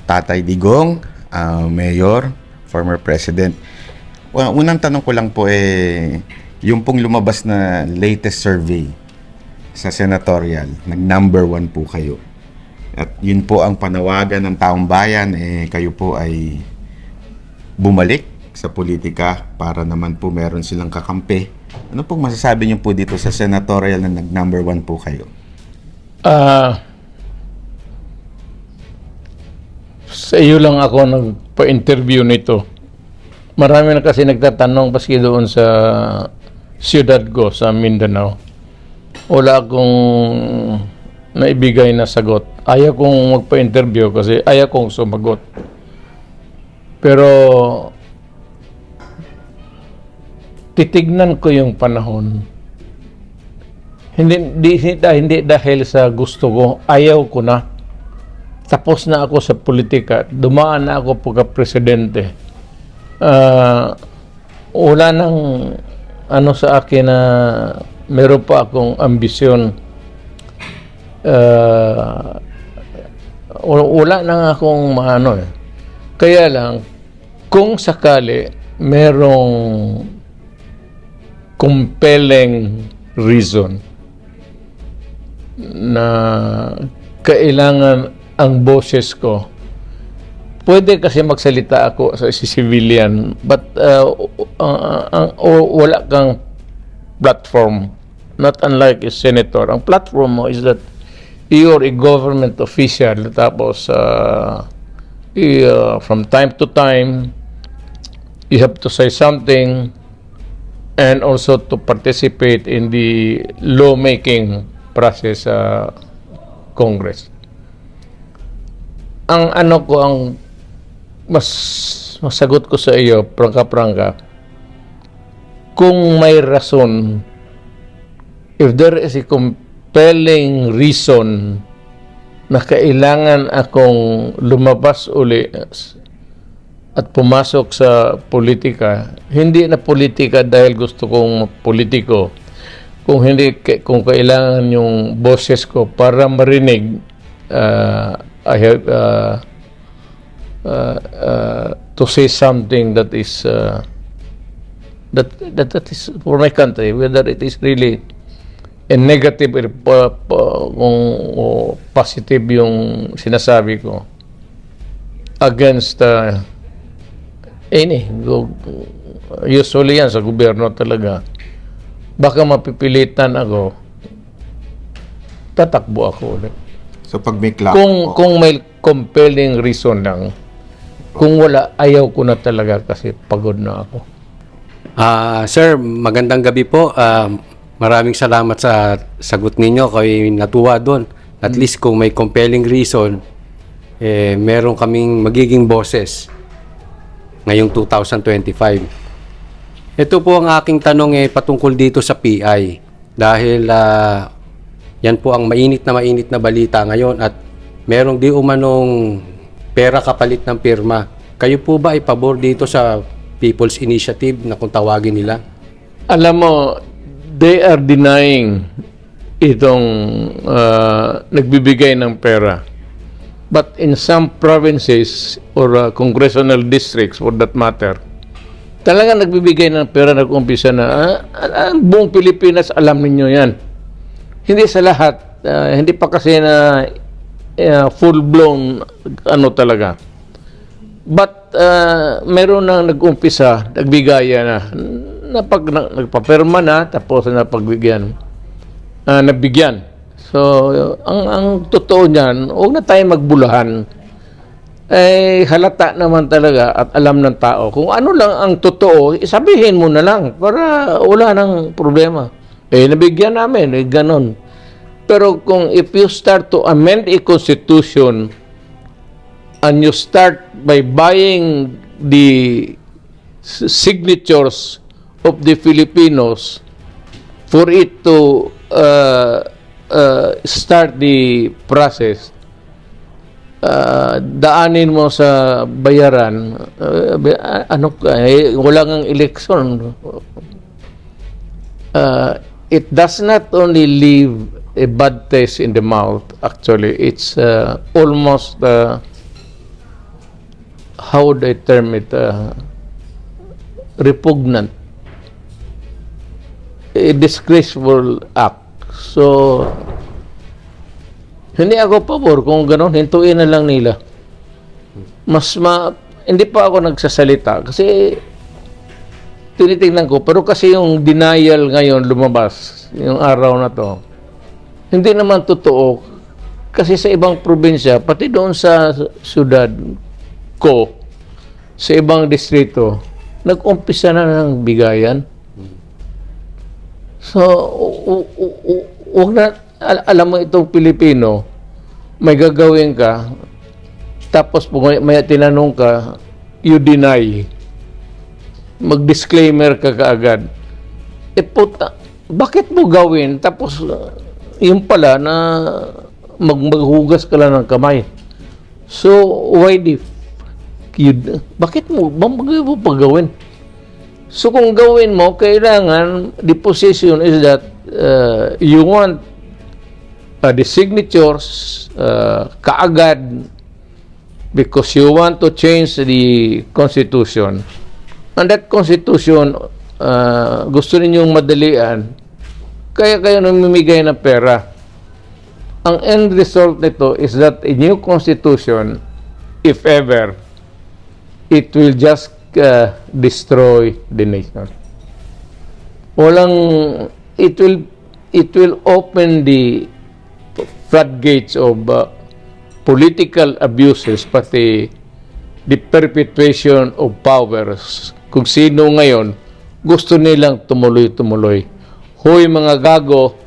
Tatay Digong, Mayor, former President. Unang tanong ko lang po yung pong lumabas na latest survey sa senatorial, nag-number 1 po kayo. At yun po ang panawagan ng taong bayan, kayo po ay bumalik sa politika para naman po meron silang kakampi. Ano pong masasabi niyo po dito sa senatorial na nag-number 1 po kayo? Sa iyo lang ako nagpa-interview nito. Marami na kasi nagtatanong paski doon sa siyudad ko sa Mindanao. Wala akong naibigay na sagot. Ayaw kong magpa-interview kasi ayaw kong sumagot. Pero titignan ko yung panahon. Hindi dahil sa gusto ko, ayaw ko na. Tapos na ako sa politika, dumaan na ako pagka-presidente. Wala nang sa akin na meron pa akong ambisyon. Wala nang akong Kaya lang, kung sakali merong compelling reason na kailangan ang boses ko, pwede kasi magsalita ako sa civilian, but wala kang platform, not unlike a senator. Ang platform mo is that you're a government official, tapos from time to time you have to say something and also to participate in the lawmaking process sa Congress. Ang masagot ko sa iyo, prangka-prangka, kung may rason, if there is a compelling reason na kailangan akong lumabas uli at pumasok sa politika, hindi na politika dahil gusto kong politiko, kung kailangan yung boses ko para marinig, I have to say something that is that is for my country, whether it is really a negative o positive yung sinasabi ko against usually yan sa gobyerno talaga. Baka mapipilitan ako, tatakbo ako ulit. So pag may kung may compelling reason lang, kung wala, ayaw ko na talaga kasi pagod na ako. Sir, magandang gabi po. Maraming salamat sa sagot ninyo. Kayo natuwa doon. At least kung may compelling reason, meron kaming magiging boses ngayong 2025. Ito po ang aking tanong patungkol dito sa PI. Dahil yan po ang mainit na balita ngayon at merong di umanong pera kapalit ng pirma. Kayo po ba ay pabor dito sa People's Initiative na kung tawagin nila? Alam mo, they are denying itong nagbibigay ng pera. But in some provinces or congressional districts for that matter, talagang nagbibigay ng pera, nag-umpisa na. Ang buong Pilipinas, alam ninyo yan. Hindi sa lahat. Hindi pa kasi na full-blown talaga. But meron nang nag-umpisa, nagbigaya na. Nagpapirma na, tapos napagbigyan. Nabigyan. So, ang totoo niyan, huwag na tayo magbulahan. Halata naman talaga at alam ng tao. Kung ano lang ang totoo, sabihin mo na lang para wala nang problema. Nabigyan namin, ganon. Pero kung if you start to amend a constitution and you start by buying the signatures of the Filipinos for it to start the process, daanin mo sa bayaran, wala ngang eleksyon. It does not only leave a bad taste in the mouth, actually. It's almost how would I term it, repugnant, a disgraceful act. So, hindi ako pabor kung gano'n, hintuin na lang nila. Hindi pa ako nagsasalita kasi tinitingnan ko, pero kasi yung denial ngayon lumabas, yung araw na to, hindi naman totoo. Kasi sa ibang probinsya, pati doon sa syudad ko, sa ibang distrito, nag-umpisa na ng bigayan. So, wag na, alam mo itong Pilipino, may gagawin ka, tapos may tinanong ka, you deny. Mag-disclaimer ka kaagad. Puta, bakit mo gawin? Tapos, yung pala na maghugas ka lang ng kamay. So, why bakit mo pa gawin? So, kung gawin mo, kailangan, the position is that you want the signatures kaagad because you want to change the Constitution. And that Constitution, gusto ninyong madalian, kaya kayo namimigay ng pera. Ang end result nito is that a new Constitution, if ever, it will just destroy the nation. It will open the floodgates of political abuses, pati the perpetuation of powers. Kung sino ngayon gusto nilang tumuloy-tumuloy. Hoy mga gago,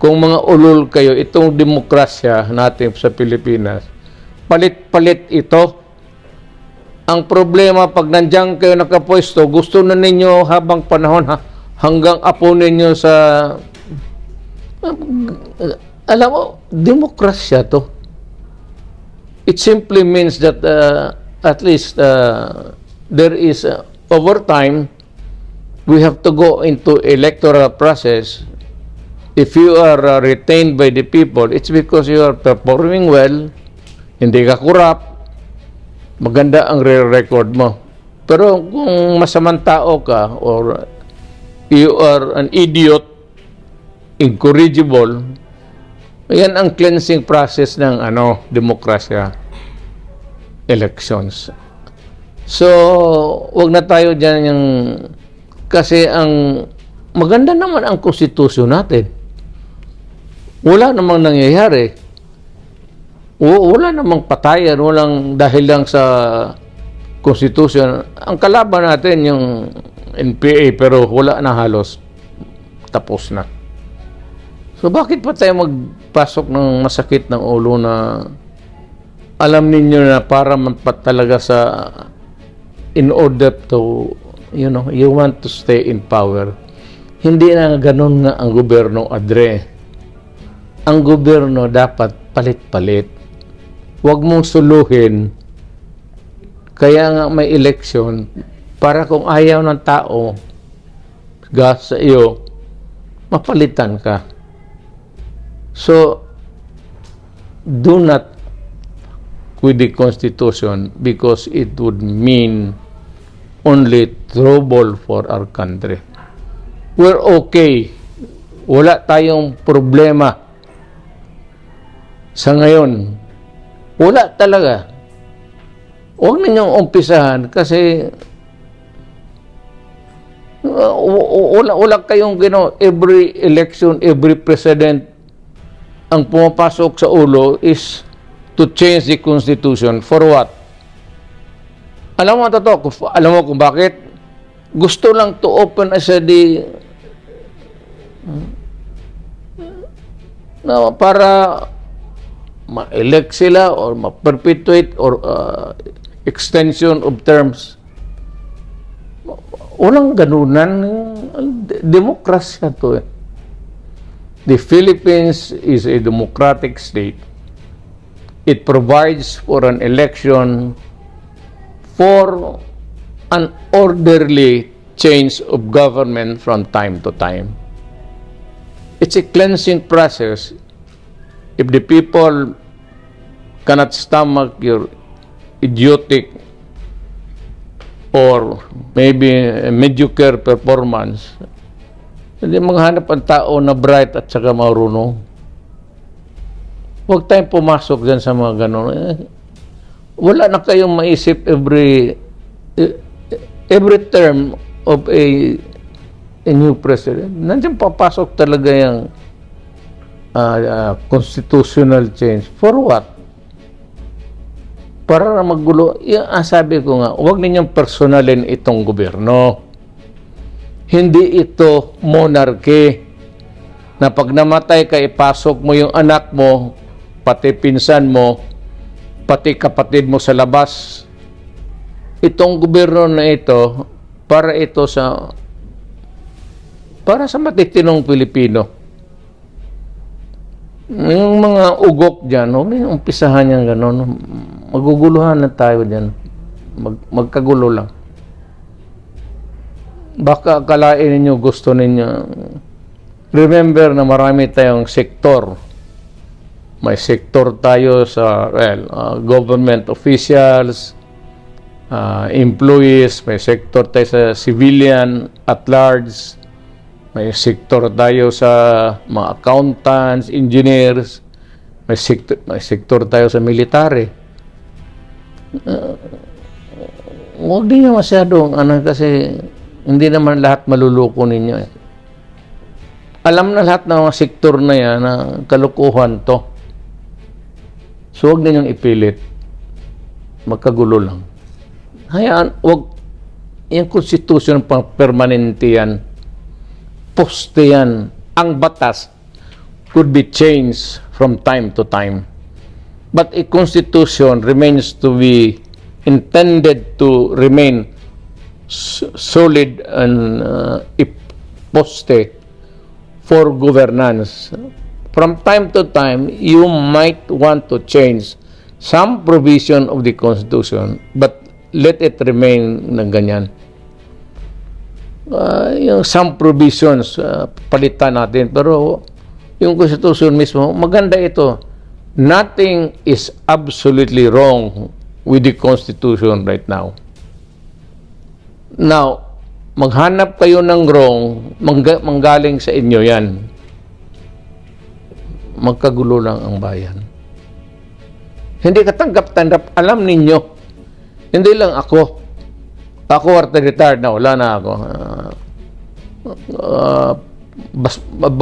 kung mga ulol kayo, itong demokrasya natin sa Pilipinas, palit-palit ito. Ang problema, pag nandiyan kayo nakapwesto, gusto na ninyo habang panahon, hanggang apo ninyo sa... alam mo, demokrasya to. It simply means that at least there is, over time, we have to go into electoral process. If you are retained by the people, it's because you are performing well, hindi ka corrupt, maganda ang record mo. Pero kung masamang tao ka or you are an idiot, incorrigible, yan ang cleansing process ng demokrasya, elections. So, wag na tayo dyan yung, kasi ang maganda naman ang konstitusyon natin. Wala namang nangyayari. Wala namang patayan, walang dahil lang sa konstitusyon. Ang kalaban natin yung NPA, pero wala na halos. Tapos na. So bakit pa tayo magpasok ng masakit ng ulo na alam ninyo na para talaga sa in order to, you want to stay in power. Hindi na ganun nga ang gobyerno, Adre. Ang gobyerno dapat palit-palit. Huwag mong suluhin. Kaya nga may election para kung ayaw ng tao sa iyo, mapalitan ka. So, do not with the Constitution because it would mean only trouble for our country. We're okay. Wala tayong problema. Sa ngayon, wala talaga. Huwag ninyong umpisahan kasi wala kayong every election, every president ang pumapasok sa ulo is to change the Constitution. For what? Alam mo kung bakit? Gusto lang to open as para ma-elect sila or ma-perpetuate or extension of terms. Walang ganunan. Demokrasya to eh. The Philippines is a democratic state. It provides for an election for an orderly change of government from time to time. It's a cleansing process. If the people cannot stomach your idiotic or maybe mediocre performance, hindi maghanap ang tao na bright at saka marunong. Huwag tayong pumasok dyan sa mga gano'n. Wala na kayong maisip every term of a new president. Nandiyan papasok talaga yung constitutional change. For what? Para na magulo. Sabi ko nga, huwag ninyong personalin itong gobyerno. Hindi ito monarchy na pag namatay ka, ipasok mo yung anak mo, pati pinsan mo, pati kapatid mo sa labas. Itong gobyerno na ito, para sa matitinong Pilipino. Yung mga ugok dyan, huwag na yung umpisahan yan gano'n. Maguguluhan na tayo dyan. Magkagulo lang. Baka akalain ninyo, gusto ninyo. Remember na marami tayong sektor. May sektor tayo sa government officials, employees, may sektor tayo sa civilian at large, may sektor tayo sa mga accountants, engineers, may sektor tayo sa military. Huwag din nyo masyadong kasi hindi naman lahat maluluko ninyo. Alam na lahat ng mga sektor na yan na kalukuhan to. So huwag ninyong ipilit. Magkagulo lang. Hayaan, huwag yung konstitusyon pang permanente yan. Poste yan. Ang batas could be changed from time to time. But a constitution remains to be intended to remain solid and poste for governance. From time to time, you might want to change some provision of the Constitution, but let it remain na ganyan. Yung some provisions, palitan natin. Pero yung Constitution mismo, maganda ito. Nothing is absolutely wrong with the Constitution right now. Now, maghanap kayo ng wrong, manggaling sa inyo yan. Magkagulo lang ang bayan. Hindi katanggap-tanggap. Alam ninyo, hindi lang ako. Ako retired na, wala na ako.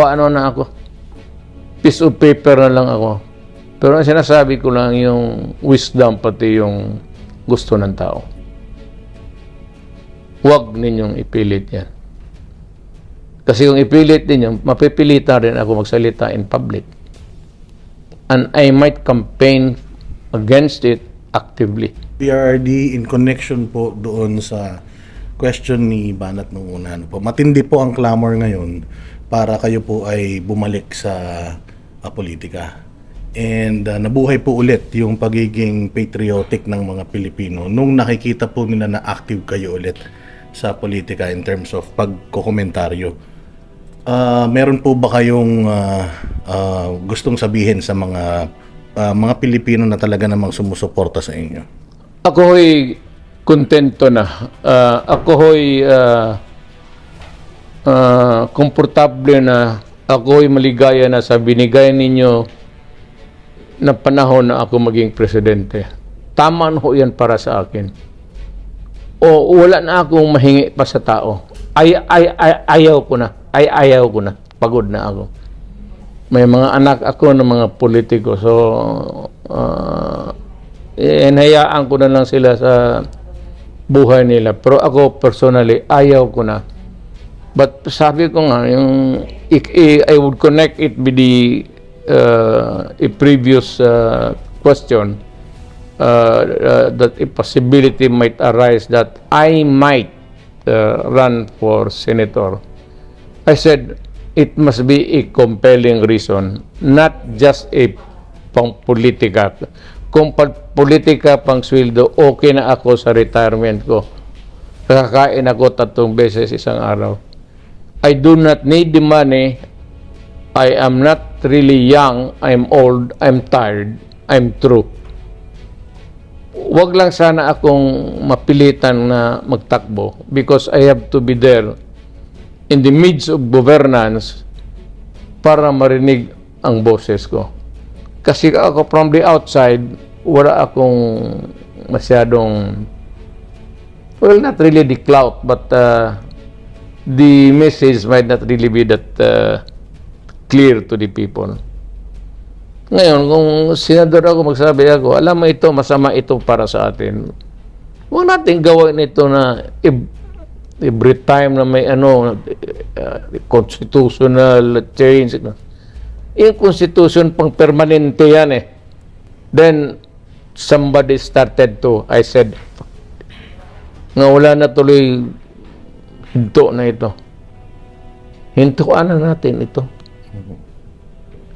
Ano na ako. Piece of paper na lang ako. Pero ang sinasabi ko lang yung wisdom, pati yung gusto ng tao. Huwag ninyong ipilit yan. Kasi kung ipilit ninyo, mapipilitan rin ako magsalita in public. And I might campaign against it actively. PRRD in connection po doon sa question ni Banat nung una. Matindi po ang clamor ngayon para kayo po ay bumalik sa politika. And nabuhay po ulit yung pagiging patriotic ng mga Pilipino nung nakikita po nila na active kayo ulit sa politika in terms of pagkokomentaryo. Meron po ba kayong gustong sabihin sa mga Pilipino na talaga namang sumusuporta sa inyo? Ako ho'y kontento na. Ako ho'y komportable na. Ako ho'y maligaya na sa binigay ninyo na panahon na ako maging presidente. Tama na ho yan para sa akin. O wala na akong mahingi pa sa tao. Ayaw ko na. Ayaw ko na. Pagod na ako. May mga anak ako ng mga politiko. So, hinayaan ko na lang sila sa buhay nila. Pero ako personally, ayaw ko na. But sabi ko nga, I would connect it with the a previous question that a possibility might arise that I might run for senator. I said it must be a compelling reason, not just a pang politika. Kung politika pang sweldo, okay na ako sa retirement ko. Kakain ako 3 beses isang araw. I do not need the money. I am not really young. I'm old. I'm tired. I'm through. wag lang sana akong mapilitan na magtakbo because I have to be there in the midst of governance para marinig ang boses ko. Kasi ako from the outside, wala akong masyadong, well, not really the clout, but the message might not really be that clear to the people. Ngayon, kung senador ako, magsabi ako, alam mo ito, masama ito para sa atin. Huwag natin gawin ito na every time na may constitutional change. Yung constitution pang permanente yan eh. Then, somebody started to, I said, nga wala na tuloy hinto na ito. Hintuan na natin ito.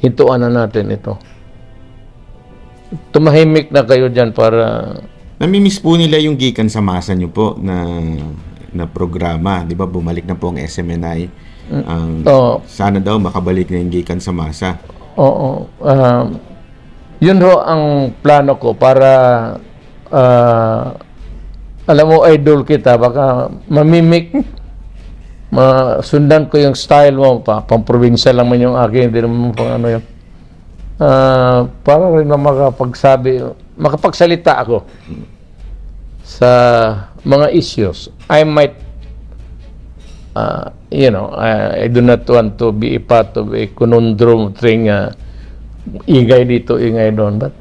Hintuan na natin ito. Tumahimik na kayo dyan para... Namimiss po nila yung gikan sa masa nyo po na programa. Di ba, bumalik na po ang SMNI. Sana daw makabalik na yung gikan sa masa. Oo. Yun ho ang plano ko para alam mo, idol kita, baka mamimik, masundan ko yung style mo, pang-probinsya lang man yung akin, hindi naman pang ano yun. Para rin na makapagsalita ako sa mga issues. I might I do not want to be a part of a conundrum thing, ingay dito, ingay doon, but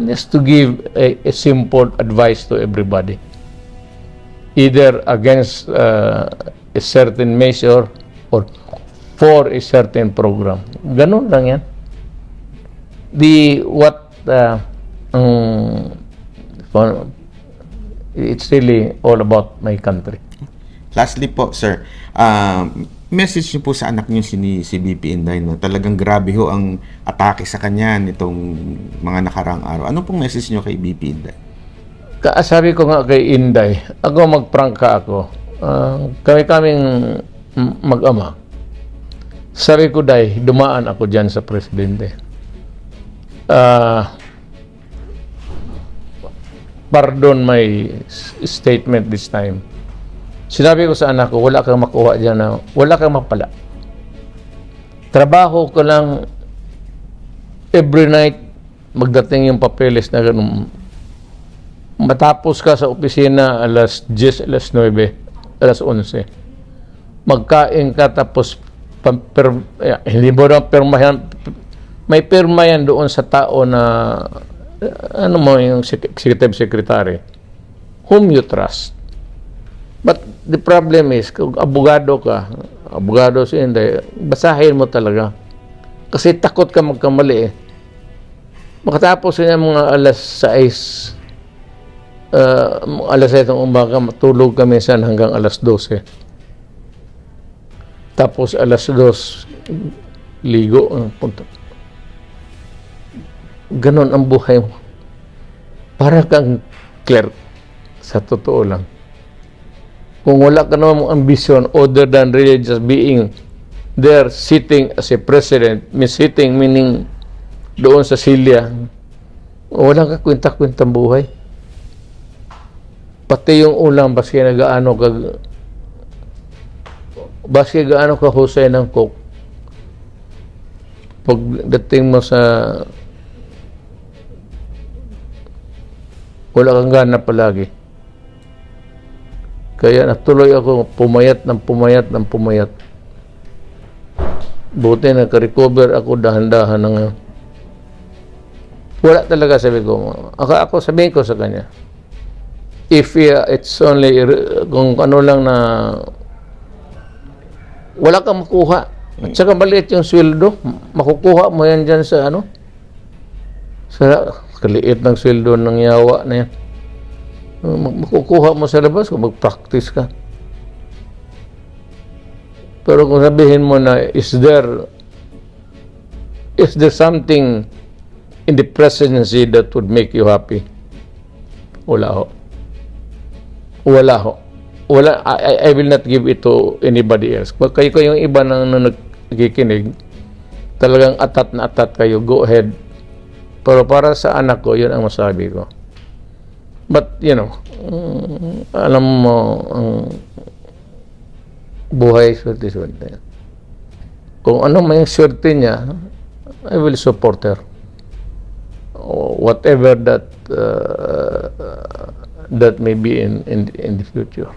just to give a simple advice to everybody, either against a certain measure or for a certain program. Ganun lang yan. It's really all about my country. Lastly po, sir, message niyo po sa anak niyo si BP Inday na talagang grabe ho ang atake sa kanya nitong mga nakarang araw. Ano pong message niyo kay BP Inday? Sabi ko nga kay Inday, ako magprangka ako. Kaming mag-ama. Sabi ko, Day, dumaan ako dyan sa presidente. Pardon my statement this time. Sinabi ko sa anak ko, wala kang makuha dyan na, wala kang mapala. Trabaho ko lang every night, magdating yung papeles na ganun. Matapos ka sa opisina alas 10, alas 9, alas 11. Magkain ka tapos hindi mo na pirmahan. May pirma yan doon sa tao na yung executive secretary whom you trust. But the problem is, kung abogado si Inday, basahin mo talaga. Kasi takot ka magkamali eh. Makatapos niya mga alas 6, alas 7 ng umaga, matulog kami saan hanggang alas 12. Tapos alas 2, ligo. Punta. Ganon ang buhay mo. Para kang clerk. Sa totoo lang. Kung wala ka namang ambisyon other than really just being there sitting as a president, sitting meaning doon sa silya, wala ka kwenta-kwentang buhay. Pati yung ulam, baski gaano ka husay ng cook. Pagdating mo sa wala kang gana palagi. Kaya natuloy ako pumayat. Buti naka-recover ako dahan-dahan na ngayon. Wala talaga, sabi ko. Ako sabihin ko sa kanya, if it's only kung ano lang na wala kang makuha. At saka maliit yung sweldo, makukuha mo yan dyan sa sa kaliit ng sweldo ng yawa na yan. Makukuha mo sa labas kung mag-practice ka. Pero kung sabihin mo na is there something in the presidency that would make you happy? Wala ho. I will not give it to anybody else. Kayo yung iba nang nagkikinig, talagang atat na atat kayo, go ahead. Pero para sa anak ko, yun ang masabi ko. But, alam mo, ang buhay, swerte-swerte. Kung ano may swerte niya, I will support her. Whatever that may be in the future.